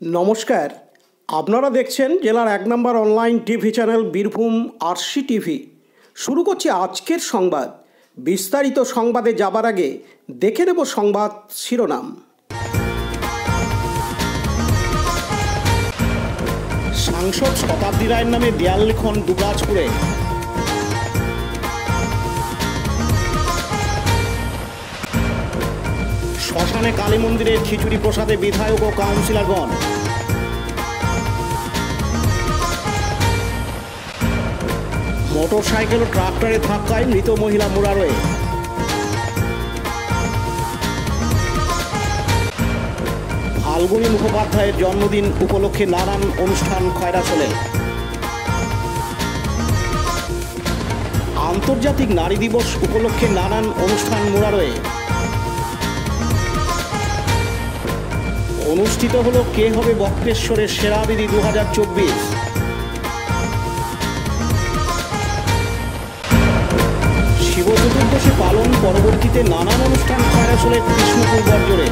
নমস্কার, আপনারা দেখছেন জেলার ১ নম্বর online TV channel Birbhum RC TV. শুরু করছি আজকের সংবাদ। বিস্তারিত সংবাদে যাবার আগে দেখে নেব সংবাদ শিরোনাম। সাংসদ শতাব্দী রায়ের নামে দেয়াল লিখন দুবরাজপুরে। শ্মশানে কালী মন্দিরের খিচুড়ি প্রসাদে বিধায়ক ও কাউন্সিলরগণ। মোটরসাইকেল ও ট্রাক্টরের ধাক্কায় মৃত মহিলা মুরারোয়ে। ফাল্গুনী মুখোপাধ্যায়ের জন্মদিন উপলক্ষে নানান অনুষ্ঠান খয়রাছলে। আন্তর্জাতিক নারী দিবস উপলক্ষে নানান অনুষ্ঠান মুরারোয়ে। অনুষ্ঠিত হলো কে হবে বক্রেশ্বরের সেরা দিদি 2024। শিব চতুর্দশী পালন পরবর্তীতে নানান অনুষ্ঠান খয়রাছলে কৃষ্ণপুর বর্জরে।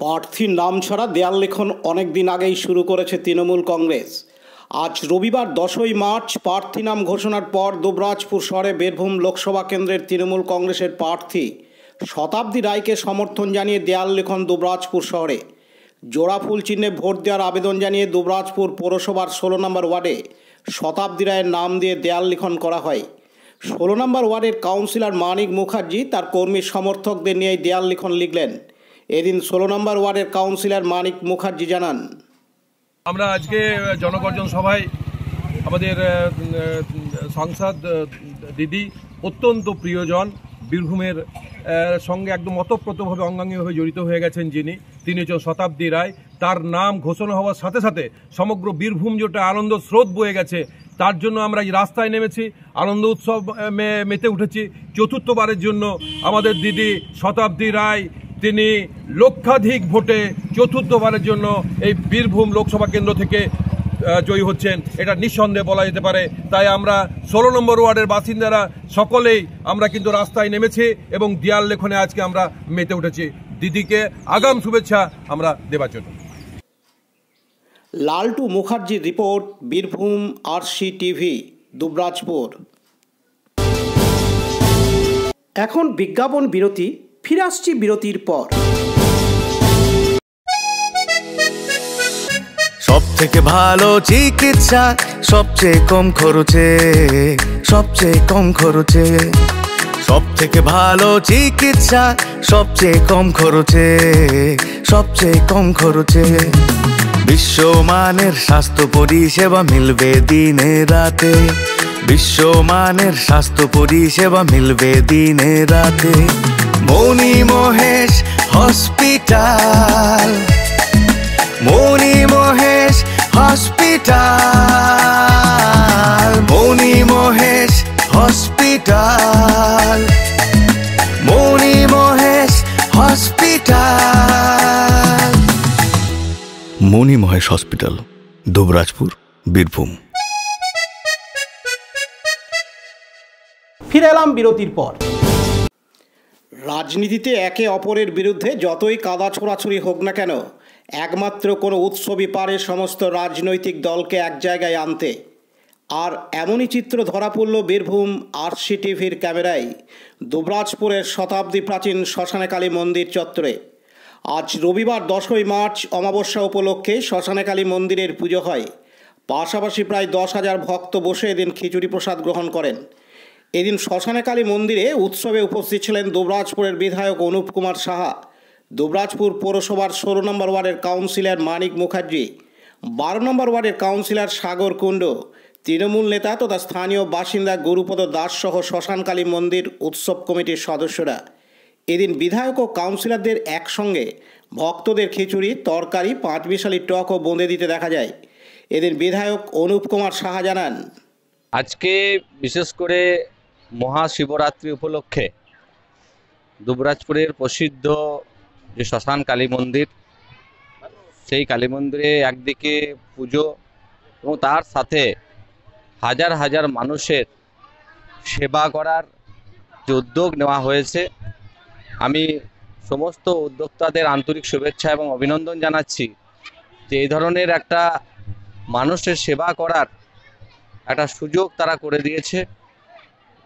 প্রার্থীর নাম ছাড়া দেয়াল লেখন অনেকদিন আগেই শুরু করেছে তৃণমূল কংগ্রেস। আজ রবিবার 10ই মার্চ প্রার্থী নাম ঘোষণার পর দুবরাজপুর শহরে বীরভূম লোকসভা কেন্দ্রের তৃণমূল কংগ্রেসের প্রার্থী শতাব্দী রায়কে সমর্থন জানিয়ে দেয়াল লেখন দুবরাজপুর শহরে। জোড়া ফুল চিহ্নে ভোট দেওয়ার আবেদন জানিয়ে দুবরাজপুর পৌরসভার 16 নম্বর ওয়ার্ডে শতাব্দী রায়ের নাম দিয়ে দেয়াল লিখন করা হয়। 16 নম্বর ওয়ার্ডের কাউন্সিলর মানিক মুখার্জি তার কর্মী সমর্থকদের নিয়ে দেয়াল লিখন লিখলেন। এদিন 16 নম্বর ওয়ার্ডের কাউন্সিলর মানিক মুখার্জি জানান, আমরা আজকে জনগর্জন সভায় আমাদের সাংসদ দিদি অত্যন্ত প্রিয়জন, বীরভূমের সঙ্গে একদম ওতপ্রোতভাবে অঙ্গাঙ্গিভাবে জড়িত হয়ে গেছেন তিনি হচ্ছেন শতাব্দী রায়। তার নাম ঘোষণা হওয়ার সাথে সাথে সমগ্র বীরভূম যেটা আনন্দ স্রোত বয়ে গেছে, তার জন্য আমরা এই রাস্তায় নেমেছি, আনন্দ উৎসব মেতে উঠেছি। চতুর্থবারের জন্য আমাদের দিদি শতাব্দী রায় তিনি লক্ষাধিক ভোটে চতুর্থবারের জন্য এই বীরভূম লোকসভা কেন্দ্র থেকে জয়ী হচ্ছেন, এটা নিঃসন্দেহে বলা যেতে পারে। তাই আমরা 16 নম্বর ওয়ার্ডের বাসিন্দারা সকলেই আমরা কিন্তু রাস্তায় নেমেছি এবং দেয়াল লেখনে আজকে আমরা মেতে উঠেছি দিদিকে আগাম শুভেচ্ছা আমরা দেবার জন্য। লালটু মুখার্জির report, Birbhum RC TV, Dubrajpur. এখন বিজ্ঞাপন বিরতি, ফিরে আসছি বিরতির পর। সব থেকে ভালো চিকিৎসা সবচেয়ে কম খরচে, সবচেয়ে কম খরচে। সব থেকে ভালো চিকিৎসা সবচেয়ে কম খরচে, সবচেয়ে কম খরচে। বিশ্বমানের স্বাস্থ্য পরিষেবা মিলবে দিনে রাতে, বিশ্বমানের স্বাস্থ্য পরিষেবা মিলবে দিনে রাতে। মনি মহেশ হসপিটাল, মনি মহেশ হসপিটাল, মনি মহেশ হসপিটাল, মনি মহেশ হসপিটাল। মনি মহেশ হসপিটাল, দুবরাজপুর, বীরভূম। ফিরে এলাম বিরতির পর। রাজনীতিতে একে অপরের বিরুদ্ধে যতই কাদা ছোড়াছুড়ি হোক না কেন, একমাত্র কোনো উৎসবই পারে সমস্ত রাজনৈতিক দলকে এক জায়গায় আনতে। আর এমনই চিত্র ধরা পড়ল বীরভূম আরসি টিভির ক্যামেরায় দুবরাজপুরের শতাব্দী প্রাচীন শ্মশানে কালী মন্দির চত্বরে। আজ রবিবার 10ই মার্চ অমাবস্যা উপলক্ষে শ্মশানে কালী মন্দিরের পুজো হয়। পাশাপাশি প্রায় 10,000 ভক্ত বসে এদিন খিচুড়ি প্রসাদ গ্রহণ করেন। এদিন শ্মশানে কালী মন্দিরে উৎসবে উপস্থিত ছিলেন দুবরাজপুরের বিধায়ক অনুপ কুমার সাহা, দুবরাজপুর পৌরসভার 16 নম্বর ওয়ার্ডের কাউন্সিলর মানিক মুখার্জি, 12 নম্বর ওয়ার্ডের কাউন্সিলর সাগর কুণ্ড, তৃণমূল নেতা তথা স্থানীয় বাসিন্দা গুরুপদ দাস সহ শ্মশান কালী মন্দির উৎসব কমিটির সদস্যরা। এদিন বিধায়ক ও কাউন্সিলরদের একসঙ্গে ভক্তদের খিচুড়ি, তরকারি, 5 মিশালি টকও বোঁদে দিতে দেখা যায়। এদিন বিধায়ক অনুপ কুমার সাহা জানান, আজকে বিশেষ করে মহাশিবরাত্রি উপলক্ষে দুবরাজপুরের প্রসিদ্ধ যে শ্মশান কালী মন্দির, সেই কালী মন্দিরে একদিকে পুজো এবং তার সাথে হাজার হাজার মানুষের সেবা করার যে উদ্যোগ নেওয়া হয়েছে, আমি সমস্ত উদ্যোক্তাদের আন্তরিক শুভেচ্ছা এবং অভিনন্দন জানাচ্ছি যে এই ধরনের একটা মানুষের সেবা করার একটা সুযোগ তারা করে দিয়েছে।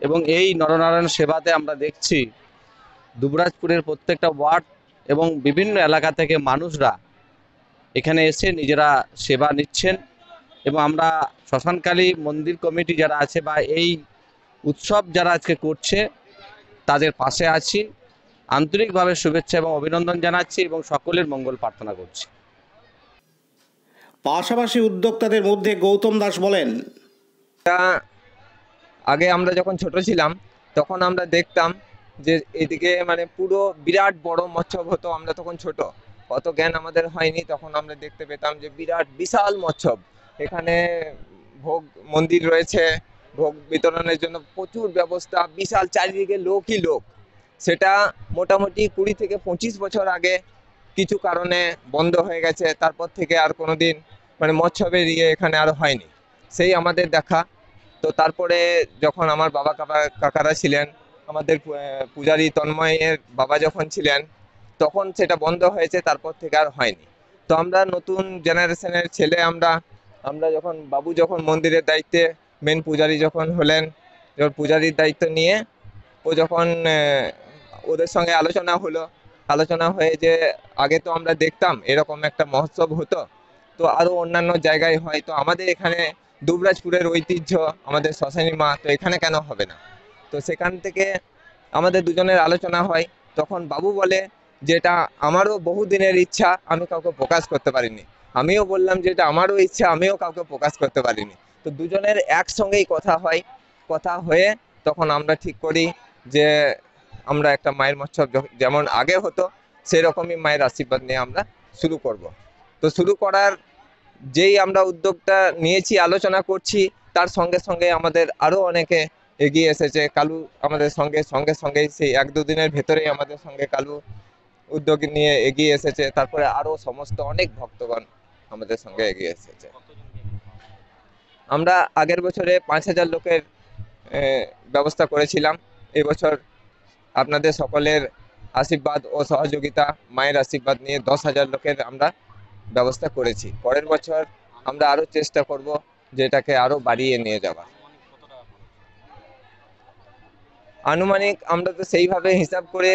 এবং এই নরনারায়ণ সেবাতে আমরা দেখছি দুবরাজপুরের প্রত্যেকটা ওয়ার্ড এবং বিভিন্ন এলাকা থেকে মানুষরা এখানে এসে নিজেরা সেবা নিচ্ছেন। এবং আমরা শ্মশানকালী মন্দির কমিটি যারা আছে বা এই উৎসব যারা আজকে করছে তাদের পাশে আছি, আন্তরিকভাবে শুভেচ্ছা এবং অভিনন্দন জানাচ্ছি এবং সকলের মঙ্গল প্রার্থনা করছি। পাশাপাশি উদ্যোক্তাদের মধ্যে গৌতম দাস বলেন, আগে আমরা যখন ছোট ছিলাম তখন আমরা দেখতাম যে এদিকে মানে পুরো বিরাট বড় মৎসব হতো। আমরা তখন ছোট, অত জ্ঞান আমাদের হয়নি, তখন আমরা দেখতে পেতাম যে বিরাট বিশাল মৎসব। এখানে ভোগ মন্দির রয়েছে, ভোগ বিতরণের জন্য প্রচুর ব্যবস্থা, বিশাল চারিদিকে লোকই লোক। সেটা মোটামুটি 20 থেকে 25 বছর আগে কিছু কারণে বন্ধ হয়ে গেছে, তারপর থেকে আর কোনোদিন মানে মৎসবের এখানে আর হয়নি, সেই আমাদের দেখা। তো তারপরে যখন আমার বাবা কাকারা ছিলেন, আমাদের পূজারী তন্ময়ের বাবা যখন ছিলেন, তখন সেটা বন্ধ হয়েছে, তারপর থেকে আর হয়নি। তো আমরা নতুন জেনারেশনের ছেলে, আমরা যখন বাবু যখন মন্দিরের দায়িত্বে মেন পূজারী যখন হলেন, যখন পূজারীর দায়িত্ব নিয়ে ও যখন ওদের সঙ্গে আলোচনা হয়ে যে আগে তো আমরা দেখতাম এরকম একটা মহোৎসব হতো, তো আরও অন্যান্য জায়গায় হয়, তো আমাদের এখানে দুবরাজপুরের ঐতিহ্য আমাদের শ্মশানী মা, তো এখানে কেন হবে না? তো সেখান থেকে আমাদের দুজনের আলোচনা হয়। তখন বাবু বলে যে এটা আমারও বহুদিনের ইচ্ছা, আমি কাউকে প্রকাশ করতে পারিনি। আমিও বললাম যে এটা আমারও ইচ্ছা, আমিও কাউকে প্রকাশ করতে পারিনি। তো দুজনের একসঙ্গেই কথা হয়, কথা হয়ে তখন আমরা ঠিক করি যে আমরা একটা মায়ের মৎসব যেমন আগে হতো সেরকমই মায়ের আশীর্বাদ নিয়ে আমরা শুরু করব। তো শুরু করার যেই আমরা উদ্যোগটা নিয়েছি, আলোচনা করছি, তার সঙ্গে সঙ্গে আমাদের আরও অনেকে এগিয়ে এসেছে। কালু আমাদের সঙ্গে সেই 1-2 দিনের ভেতরেই আমাদের সঙ্গে কালু উদ্যোগ নিয়ে এগিয়ে এসেছে। তারপরে আরও সমস্ত অনেক ভক্তগণ আমাদের সঙ্গে এগিয়ে এসেছে। আমরা আগের বছরে 5000 লোকের ব্যবস্থা করেছিলাম। এবছর আপনাদের সকলের আশীর্বাদ ও সহযোগিতা, মায়ের আশীর্বাদ নিয়ে 10,000 লোকের আমরা ব্যবস্থা করেছি। পরের বছর আমরা আরও চেষ্টা করব যে এটাকে আরও বাড়িয়ে নিয়ে যাওয়া। আনুমানিক আমরা তো সেইভাবে হিসাব করে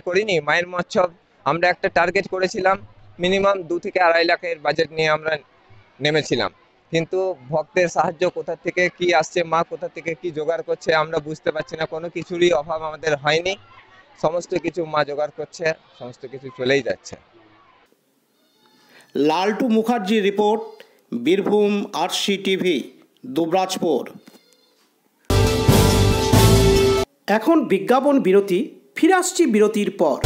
করিনি। মায়ের মৎসব আমরা একটা টার্গেট করেছিলাম, মিনিমাম 2 থেকে 2.5 লাখের বাজেট নিয়ে আমরা নেমেছিলাম। কিন্তু ভক্তের সাহায্য কোথা থেকে কি আসছে, মা কোথা থেকে কি জোগাড় করছে আমরা বুঝতে পারছি না। কোনো কিছুরই অভাব আমাদের হয়নি, সমস্ত কিছু মা জোগাড় করছে, সমস্ত কিছু চলেই যাচ্ছে। লালটু মুখার্জির রিপোর্ট, বীরভূম RCTV, দুবরাজপুর। এখন বিজ্ঞাপন বিরতি, ফিরে আসছি বিরতির পর।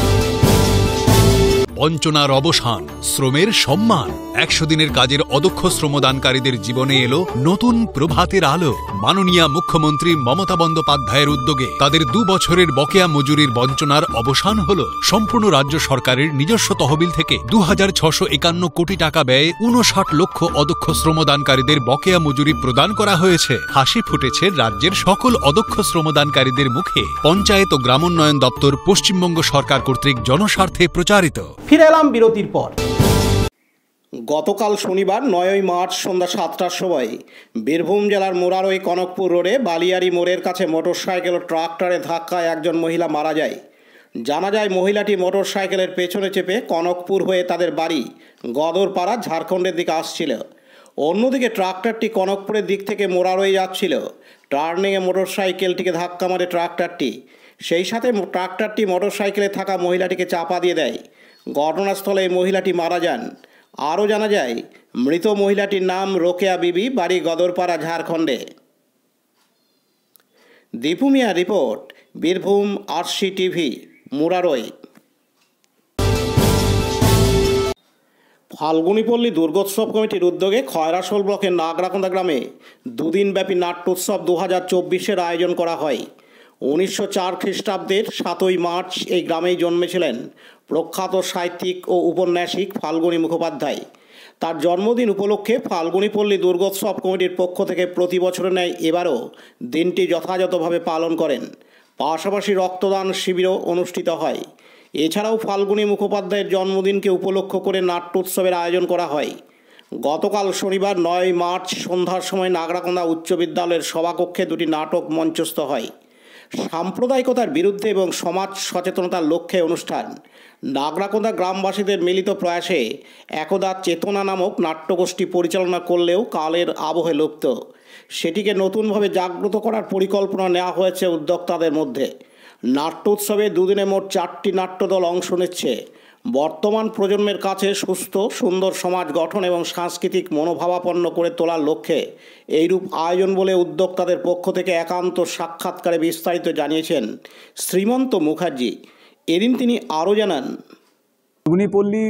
বঞ্চনার অবসান, শ্রমের সম্মান। 100 দিনের কাজের অদক্ষ শ্রমদানকারীদের জীবনে এলো নতুন প্রভাতের আলো। মাননীয় মুখ্যমন্ত্রী মমতা বন্দ্যোপাধ্যায়ের উদ্যোগে তাদের 2 বছরের বকেয়া মজুরির বঞ্চনার অবসান হলো। সম্পূর্ণ রাজ্য সরকারের নিজস্ব তহবিল থেকে 2651 কোটি টাকা ব্যয়ে 59 লক্ষ অদক্ষ শ্রমদানকারীদের বকেয়া মজুরি প্রদান করা হয়েছে। হাসি ফুটেছে রাজ্যের সকল অদক্ষ শ্রমদানকারীদের মুখে। পঞ্চায়েত ও গ্রামোন্নয়ন দপ্তর, পশ্চিমবঙ্গ সরকার কর্তৃক জনস্বার্থে প্রচারিত। ফিরে এলাম বিরতির পর। গতকাল শনিবার 9ই মার্চ সন্ধ্যা 7টার সময় বীরভূম জেলার মুরারই কনকপুর রোডে বালিয়ারি মোড়ের কাছে মোটরসাইকেল ও ট্রাক্টরে ধাক্কায় একজন মহিলা মারা যায়। জানা যায় মহিলাটি মোটরসাইকেলের পেছনে চেপে কনকপুর হয়ে তাদের বাড়ি গদরপাড়া, ঝাড়খণ্ডের দিকে আসছিল। অন্যদিকে ট্রাক্টরটি কনকপুরের দিক থেকে মুরারই যাচ্ছিল। টার্নিংয়ে মোটরসাইকেলটিকে ধাক্কা মারে ট্রাক্টরটি। সেই সাথে ট্রাক্টরটি মোটরসাইকেলে থাকা মহিলাটিকে চাপা দিয়ে দেয়। ঘটনাস্থলে মহিলাটি মারা যান। আরও জানা যায় মৃত মহিলাটির নাম রোকেয়া বিবি, বাড়ি গদরপাড়া, ঝাড়খণ্ডে। দীপু মিয়া রিপোর্ট, বীরভূম RCTV, মুরারই। ফাল্গুনীপল্লী দুর্গোৎসব কমিটির উদ্যোগে খয়রাশোল ব্লকের নাগরাকন্দা গ্রামে 2 দিনব্যাপী নাট্যোৎসব 2024-এর আয়োজন করা হয়। 1904 খ্রিস্টাব্দের 7ই মার্চ এই গ্রামেই জন্মেছিলেন প্রখ্যাত সাহিত্যিক ও উপন্যাসিক ফাল্গুনী মুখোপাধ্যায়। তার জন্মদিন উপলক্ষে ফাল্গুনীপল্লী দুর্গোৎসব কমিটির পক্ষ থেকে প্রতি বছরের ন্যায় এবারও দিনটি যথাযথভাবে পালন করেন। পাশাপাশি রক্তদান শিবিরও অনুষ্ঠিত হয়। এছাড়াও ফাল্গুনী মুখোপাধ্যায়ের জন্মদিনকে উপলক্ষ করে নাট্যোৎসবের আয়োজন করা হয়। গতকাল শনিবার 9 মার্চ সন্ধ্যার সময় নাগরাকোন্দা উচ্চ বিদ্যালয়ের সভাকক্ষে দুটি নাটক মঞ্চস্থ হয়। সাম্প্রদায়িকতার বিরুদ্ধে এবং সমাজ সচেতনতার লক্ষ্যে অনুষ্ঠান। নাগরাকোন্দা গ্রামবাসীদের মিলিত প্রয়াসে একদা চেতনা নামক নাট্যগোষ্ঠী পরিচালনা করলেও কালের আবহে লুপ্ত। সেটিকে নতুনভাবে জাগ্রত করার পরিকল্পনা নেওয়া হয়েছে উদ্যোক্তাদের মধ্যে। নাট্যোৎসবে দুদিনে মোট 4টি নাট্যদল অংশ নিচ্ছে। বর্তমান প্রজন্মের কাছে সুস্থ সুন্দর সমাজ গঠন এবং সাংস্কৃতিক মনোভাবাপন্ন করে তোলার লক্ষ্যে এইরূপ আয়োজন বলে উদ্যোক্তাদের পক্ষ থেকে একান্ত সাক্ষাৎকারে বিস্তারিত জানিয়েছেন শ্রীমন্ত মুখার্জি। এদিন তিনি আরও জানান, ফাল্গুনীপল্লী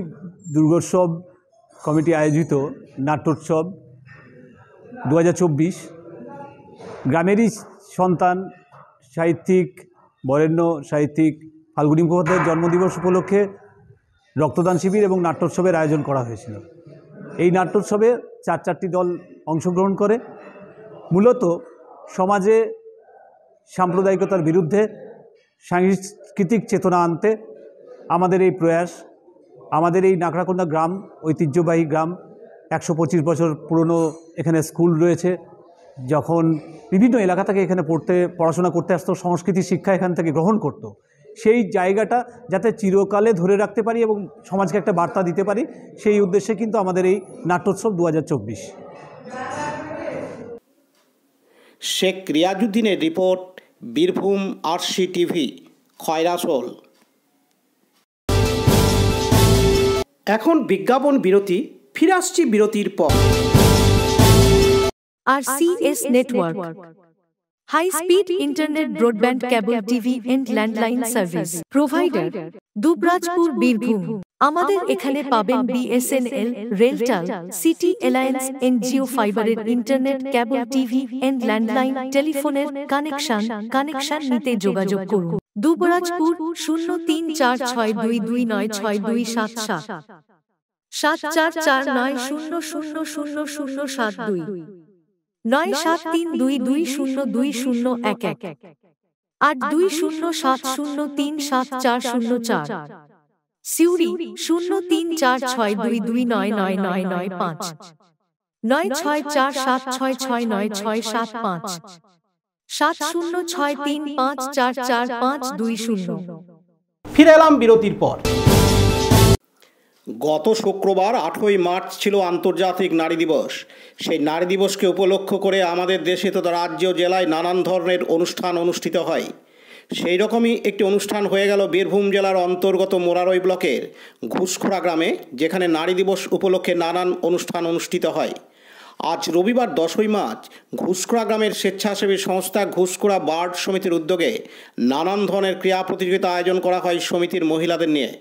দুর্গোৎসব কমিটি আয়োজিত নাট্যোৎসব 2024 গ্রামেরই সন্তান সাহিত্যিক বরেণ্য সাহিত্যিক ফাল্গুনী মুখোপাধ্যায়ের জন্মদিবস উপলক্ষে রক্তদান শিবির এবং নাট্যোৎসবের আয়োজন করা হয়েছিল। এই নাট্যোৎসবে 4টি দল অংশগ্রহণ করে মূলত সমাজে সাম্প্রদায়িকতার বিরুদ্ধে সাংস্কৃতিক চেতনা আনতে আমাদের এই প্রয়াস। আমাদের এই নাগরাকোন্দা গ্রাম ঐতিহ্যবাহী গ্রাম, 125 বছর পুরনো এখানে স্কুল রয়েছে। যখন বিভিন্ন এলাকা থেকে এখানে পড়াশোনা করতে আসতো, সংস্কৃতি শিক্ষা এখান থেকে গ্রহণ করত, সেই জায়গাটা যাতে চিরকালে ধরে রাখতে পারি এবং সমাজকে একটা বার্তা দিতে পারি, সেই উদ্দেশ্যে কিন্তু আমাদের এই নাট্যোৎসব 2024। শেখ রিয়াজউদ্দিনের report, Birbhum RC TV, Khoyrasol. এখন বিজ্ঞাপন বিরতি, ফিরে আসছি বিরতির পর। RCS Network, high speed internet, broadband, cable TV and landline service provider, Dubrajpur, Birbhum. আমাদের এখানে পাবেন BSNL, RailTel, city alliance and Jio ফাইবারের internet, cable TV and landline টেলিফোনের কানেকশন নিতে যোগাযোগ করুন। দুবরাজপুর 034422296277 7449000072 9732202011 8207037404 সিউড়ি 034622999995 9647669675 7063544520। ফিরে এলাম বিরতির পর। গত শুক্রবার 8ই মার্চ ছিল আন্তর্জাতিক নারী দিবস। সেই নারী দিবসকে উপলক্ষ করে আমাদের দেশে তথা রাজ্য জেলায় নানান ধরনের অনুষ্ঠান অনুষ্ঠিত হয়। সেই রকমই একটি অনুষ্ঠান হয়ে গেল বীরভূম জেলার অন্তর্গত মোরারই ব্লকের ঘুষখোড়া গ্রামে, যেখানে নারী দিবস উপলক্ষে নানান অনুষ্ঠান অনুষ্ঠিত হয়। আজ রবিবার 10ই মার্চ ঘুষখোড়া গ্রামের স্বেচ্ছাসেবী সংস্থা ঘুষখোড়া বার্ড সমিতির উদ্যোগে নানান ধরনের ক্রীড়া প্রতিযোগিতা আয়োজন করা হয় সমিতির মহিলাদের নিয়ে।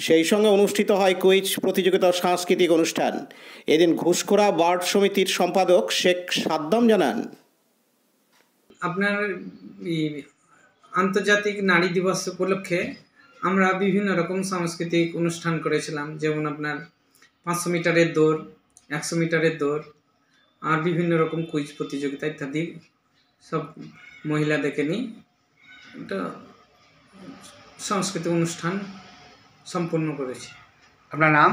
সেই সঙ্গে অনুষ্ঠিত হয় কুইজ প্রতিযোগিতা ও সাংস্কৃতিক অনুষ্ঠান। এদিন ঘুষখোড়া বার্ড সমিতির সম্পাদক শেখ সাদ্দাম জানান, আপনার আন্তর্জাতিক নারী দিবস উপলক্ষে আমরা বিভিন্ন রকম সাংস্কৃতিক অনুষ্ঠান করেছিলাম, যেমন আপনার 500 মিটারের দৌড়, 100 মিটারের দৌড়, আর বিভিন্ন রকম কুইজ প্রতিযোগিতা ইত্যাদি সব মহিলাদেরকে নিয়ে একটা সাংস্কৃতিক অনুষ্ঠান সম্পন্ন করেছি। আপনার নাম?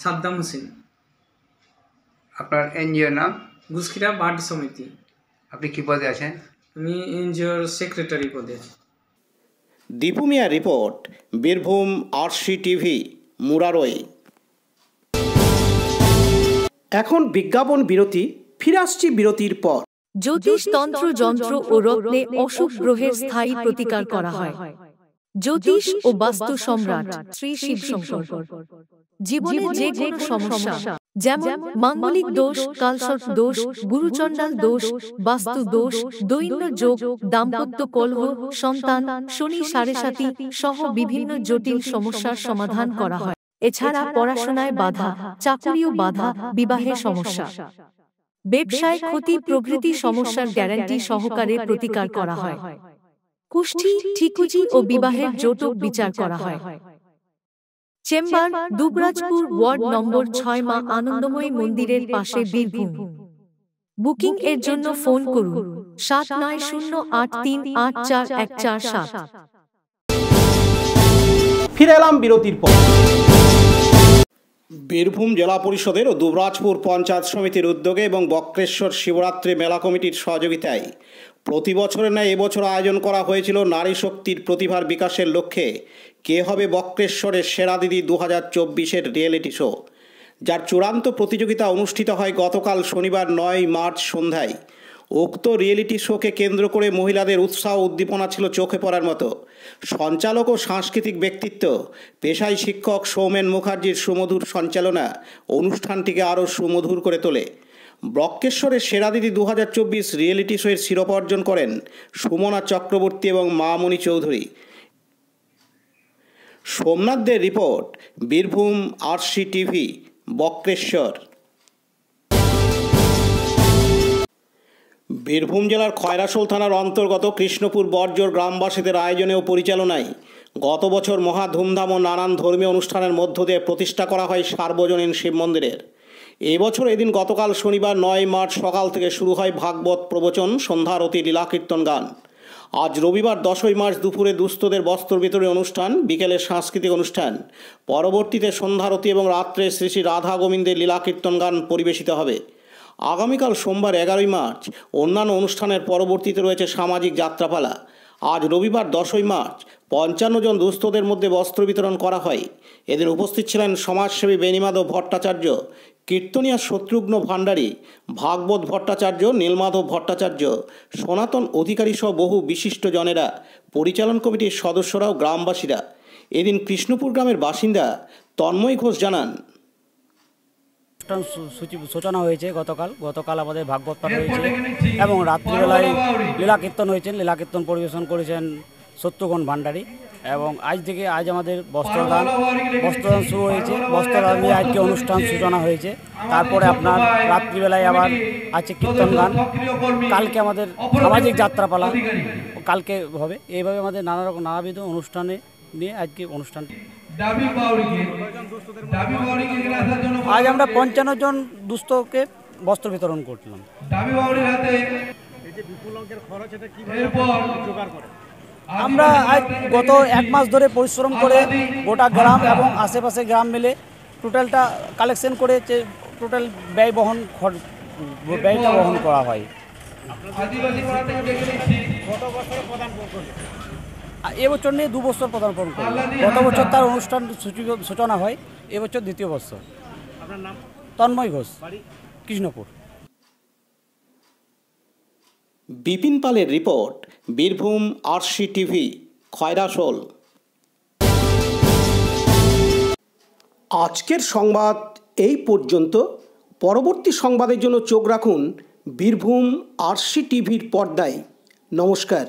সাদ্দাম হোসেন। আপনার এনজিওর নাম? ঘুষখোড়া বার্ড সমিতি। আপনি কি পদে আছেন? আমি এনজিওর সেক্রেটারি পদে আছি। দীপু মিয়ার report, Birbhum RC TV, Murarai. এখন বিজ্ঞাপন বিরতি, ফিরে আসছি বিরতির পর। জ্যোতিষ তন্ত্র যন্ত্র ও রত্নে অশুভ গ্রহের স্থায়ী প্রতিকার করা হয়। জ্যোতিষ ও বাস্তু সম্রাট শ্রী শিবশঙ্কর। জীবনে যে কোনো সমস্যা, যেমন মাঙ্গলিক দোষ, কালসর্প দোষ, গুরুচণ্ডাল দোষ, বাস্তু দোষ, দৈন্য যোগ, দাম্পত্য কলহ, সন্তান, শনি সাড়েসাতি সহ বিভিন্ন জটিল সমস্যার সমাধান করা হয়। এছাড়া পড়াশোনায় বাধা, চাকুরিও বাধা, বিবাহে সমস্যা, ব্যবসায় ক্ষতি প্রভৃতি সমস্যার গ্যারান্টি সহকারে প্রতিকার করা হয়। কুষ্ঠি, ঠিকুজি ও বিবাহের জটিল বিচার করা হয়। চেম্বার দুবরাজপুর, ওয়ার্ড নম্বর 6, মা আনন্দময়ী মন্দিরের পাশে, বীরভূম। বুকিং এর জন্য ফোন করুন 7908384147। ফিরে এলাম বিরতির পর। বীরভূম জেলা পরিষদের ও দুবরাজপুর পঞ্চায়েত সমিতির উদ্যোগে এবং বক্রেশ্বর শিবরাত্রি মেলা কমিটির সহযোগিতায় প্রতি বছরের ন্যায় এবছর আয়োজন করা হয়েছিল নারী শক্তির প্রতিভার বিকাশের লক্ষ্যে কে হবে বক্রেশ্বরের সেরা দিদি 2024-এর রিয়েলিটি শো, যার চূড়ান্ত প্রতিযোগিতা অনুষ্ঠিত হয় গতকাল শনিবার 9 মার্চ সন্ধ্যায়। উক্ত রিয়েলিটি শোকে কেন্দ্র করে মহিলাদের উৎসাহ উদ্দীপনা ছিল চোখে পড়ার মতো। সঞ্চালক ও সাংস্কৃতিক ব্যক্তিত্ব পেশায় শিক্ষক সৌমেন মুখার্জির সুমধুর সঞ্চালনা অনুষ্ঠানটিকে আরও সুমধুর করে তোলে। বক্রেশ্বরের সেরা দিদি 2024 রিয়েলিটি শোয়ের শিরোপা অর্জন করেন সুমনা চক্রবর্তী এবং মামনি চৌধুরী। সোমনাথদের report, Birbhum RC TV, Bakreshwar. Birbhum জেলার খয়রাশোল থানার অন্তর্গত কৃষ্ণপুর বর্জর গ্রামবাসীদের আয়োজনে ও পরিচালনায় গত বছর মহা ধুমধাম ও নানান ধর্মীয় অনুষ্ঠানের মধ্য দিয়ে প্রতিষ্ঠা করা হয় সার্বজনীন শিব মন্দিরের। এবছর এদিন গতকাল শনিবার 9 মার্চ সকাল থেকে শুরু হয় ভাগবত প্রবচন, সন্ধ্যারতি, লীলাকীর্তন, গান। আজ রবিবার 10 মার্চ দুপুরে দুস্থদের বস্ত্র বিতরণী অনুষ্ঠান, বিকেলে সাংস্কৃতিক অনুষ্ঠান, পরবর্তীতে সন্ধ্যারতি এবং রাত্রে শ্রী শ্রী রাধা গোবিন্দের লীলাকীর্তন গান পরিবেশিত হবে। আগামীকাল সোমবার 11 মার্চ অন্যান্য অনুষ্ঠানের পরবর্তীতে রয়েছে সামাজিক যাত্রাপালা। আজ রবিবার 10 মার্চ 55 জন দুস্থদের মধ্যে বস্ত্র বিতরণ করা হয়। এদিন উপস্থিত ছিলেন সমাজসেবী বেণীমাধব ভট্টাচার্য, কীর্তনিয়া শত্রুঘ্ন ভান্ডারী, ভাগবত ভট্টাচার্য, নীলমাধব ভট্টাচার্য, সনাতন অধিকারী সহ বহু বিশিষ্ট জনেরা, পরিচালন কমিটির সদস্যরা ও গ্রামবাসীরা। এদিন কৃষ্ণপুর গ্রামের বাসিন্দা তন্ময় ঘোষ জানান, অনুষ্ঠান সূচনা হয়েছে গতকাল আমাদের ভাগবত পাঠ হয়েছে এবং রাত্রিবেলায় লীলা কীর্তন হয়েছে। লীলা কীর্তন পরিবেশন করেছেন শত্রুঘ্ন ভান্ডারী এবং আজ আমাদের বস্ত্রদান শুরু হয়েছে। বস্ত্রদান নিয়ে আজকে অনুষ্ঠান সূচনা হয়েছে। তারপরে আপনার রাত্রিবেলায় আবার আছে কীর্তন গান। কালকে আমাদের সামাজিক যাত্রাপালা কালকে হবে। এইভাবে আমাদের নানাবিধ অনুষ্ঠানে নিয়ে আজকে অনুষ্ঠানটি। আজ আমরা 55 জন দুস্থকে বস্ত্র বিতরণ করলাম। আমরা আজ গত 1 মাস ধরে পরিশ্রম করে গোটা গ্রাম এবং আশেপাশে গ্রাম মিলে টোটালটা কালেকশন করে টোটাল ব্যয়টা বহন করা হয়। এবছর নিয়ে 2 বছর পদার্পণ করি। গত বছর তার অনুষ্ঠান সূচনা হয়, এবছর 2য় বছর। আপনার নাম? তন্ময় ঘোষ, কৃষ্ণপুর। বিপিন পালের report, Birbhum RC TV, Khoyrasol. আজকের সংবাদ এই পর্যন্ত। পরবর্তী সংবাদের জন্য চোখ রাখুন বীরভূম আরসি টিভির পর্দায়। নমস্কার।